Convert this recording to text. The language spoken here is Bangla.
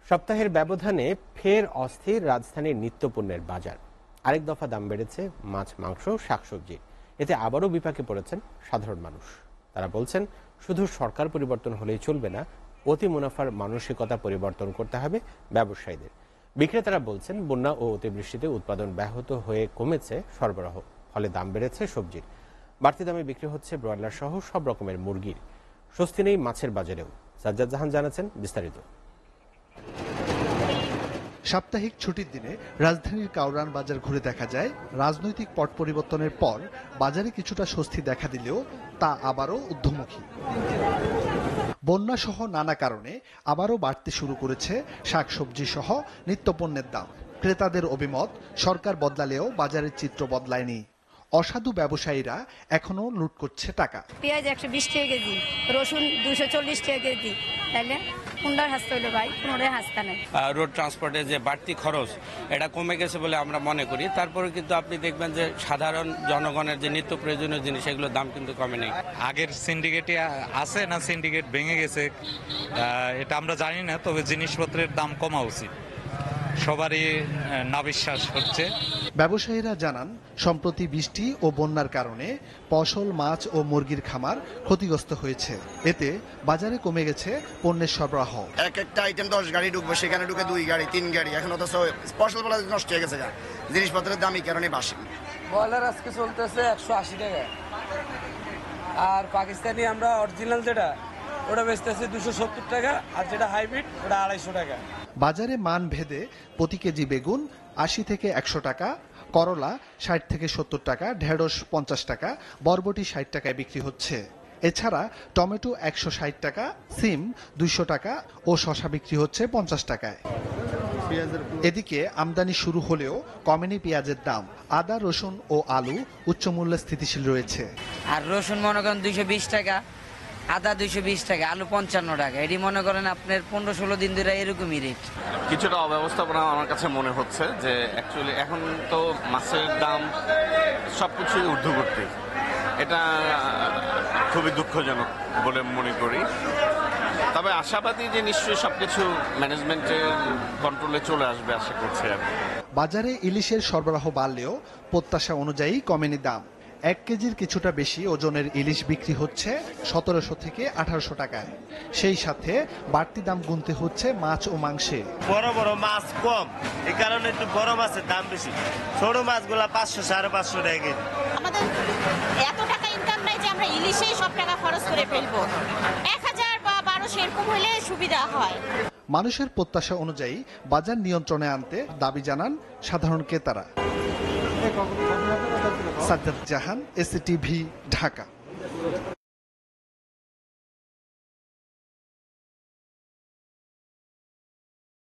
সপ্তাহের ব্যবধানে ফের অস্থির রাজধানীর নিত্যপণ্যের বাজার। আরেক দফা দাম বেড়েছে মাছ, মাংস, শাকসবজি। এতে আবারও বিপাকে পড়েছেন সাধারণ মানুষ। তারা বলছেন, শুধু সরকার পরিবর্তন হলেই চলবে না, অতি মুনাফার মানসিকতা পরিবর্তন করতে হবে ব্যবসায়ীদের। বিক্রেতারা বলছেন, বন্যা ও অতিবৃষ্টিতে উৎপাদন ব্যাহত হয়ে কমেছে সরবরাহ, ফলে দাম বেড়েছে সবজির। বাড়তি দামে বিক্রি হচ্ছে ব্রয়লার সহ সব রকমের মুরগির। স্বস্তি নেই মাছের বাজারেও। সাজ্জাদ জাহান জানাচ্ছেন বিস্তারিত। সাপ্তাহিক ছুটির দিনে রাজধানীর কাউরান বাজার ঘুরে দেখা যায়, রাজনৈতিক পট পরিবর্তনের পর বাজারে কিছুটা স্বস্তি দেখা দিলেও তা আবারও ঊর্ধ্বমুখী। বন্যা সহ নানা কারণে আবারও বাড়তে শুরু করেছে শাকসবজি সহ নিত্যপণ্যের দাম। ক্রেতাদের অভিমত, সরকার বদলালেও বাজারের চিত্র বদলায়নি। অসাধু ব্যবসায়ীরা এখনো লুট করছে টাকা। পেঁয়াজ 120 টাকা কেজি, রসুন 240 টাকা কেজি, তাইলে কোনটার হাসতে হলো ভাই? কোনোটাই হাসতে নাই। রোড ট্রান্সপোর্টের যে বাড়তি খরচ, এটা কমে গেছে বলে আমরা মনে করি। তারপরে কিন্তু আপনি দেখবেন যে সাধারণ জনগণের যে নিত্য প্রয়োজনীয় জিনিস, এগুলোর দাম কিন্তু কমে নেই। আগের সিন্ডিকেটে আছে না সিন্ডিকেট ভেঙে গেছে এটা আমরা জানি না, তবে জিনিসপত্রের দাম কমা উচিত। সবারই নাবিশ্বাস হচ্ছে। ব্যবসায়ীরা জানান, সম্প্রতি বৃষ্টি ও বন্যার কারণে ফসল, মাছ ও মুরগির খামার ক্ষতিগ্রস্ত হয়েছে। এতে বাজারে কমে গেছে পণ্যের সরবরাহ। এক একটা আইটেম 10 গাড়ি ঢুকবে, সেখানে ঢুকে 2 গাড়ি 3 গাড়ি। এখন তো ফসল বলা নষ্ট হয়ে গেছে, জিনিসপত্রের দাম এই কারণে বাড়ছে। ব্রয়লার আজকে চলতেছে 180 টাকা, আর পাকিস্তানি আমরা অরিজিনাল যেটা ওটা বেচতেছে 270 টাকা, আর যেটা হাইব্রিড ওটা 250 টাকা। বাজারে মান ভেদে প্রতি কেজি বেগুন 80 থেকে 100 টাকা, করলা 60 থেকে 70 টাকা, ঢেঁড়স 50 টাকা, বরবটি 60 টাকায় বিক্রি হচ্ছে। এছাড়া টমেটো 160 টাকা, সিম 200 টাকা ও শসা বিক্রি হচ্ছে 50 টাকায়। এদিকে আমদানি শুরু হলেও কমেনি পেঁয়াজের দাম। আদা, রসুন ও আলু উচ্চমূল্যে স্থিতিশীল রয়েছে। আর রসুন মনে করেন 220 টাকা, আদা 220 টাকা, আলু 55 টাকা। এটি মনে করেন আপনার 15-16 দিন ধরে এরকমই রেট। কিছুটা অব্যবস্থাপনা আমার কাছে মনে হচ্ছে যে অ্যাকচুয়ালি এখন তো মাছের দাম সবকিছু ঊর্ধ্বগতি। এটা খুবই দুঃখজনক বলে মনে করি। তবে আশাবাদী যে নিশ্চয়ই সবকিছু ম্যানেজমেন্টের কন্ট্রোলে চলে আসবে, আশা করছি। বাজারে ইলিশের সরবরাহ বাড়লেও প্রত্যাশা অনুযায়ী কমেনি দাম। 1 কেজির কিছুটা বেশি ওজনের ইলিশ বিক্রি হচ্ছে 1700 থেকে 1800 টাকায়। সেই সাথে বাড়তি দাম গুনতে হচ্ছে মাছ ও মাংসে। বড় বড় মাছ কম, এই কারণে একটু বড় মাছের দাম বেশি। ছোট মাছগুলা 500 550 টাকা কেজি। আমাদের এত টাকা ইনকাম নাই যে আমরা ইলিশেই সব টাকা খরচ করে ফেলবো। 1000 বা 1200 এরকম হলে সুবিধা হয়। মানুষের প্রত্যাশা অনুযায়ী বাজার নিয়ন্ত্রণে আনতে দাবি জানান সাধারণ ক্রেতারা। সাজ্জাদ জাহান, এসটিভি, ঢাকা।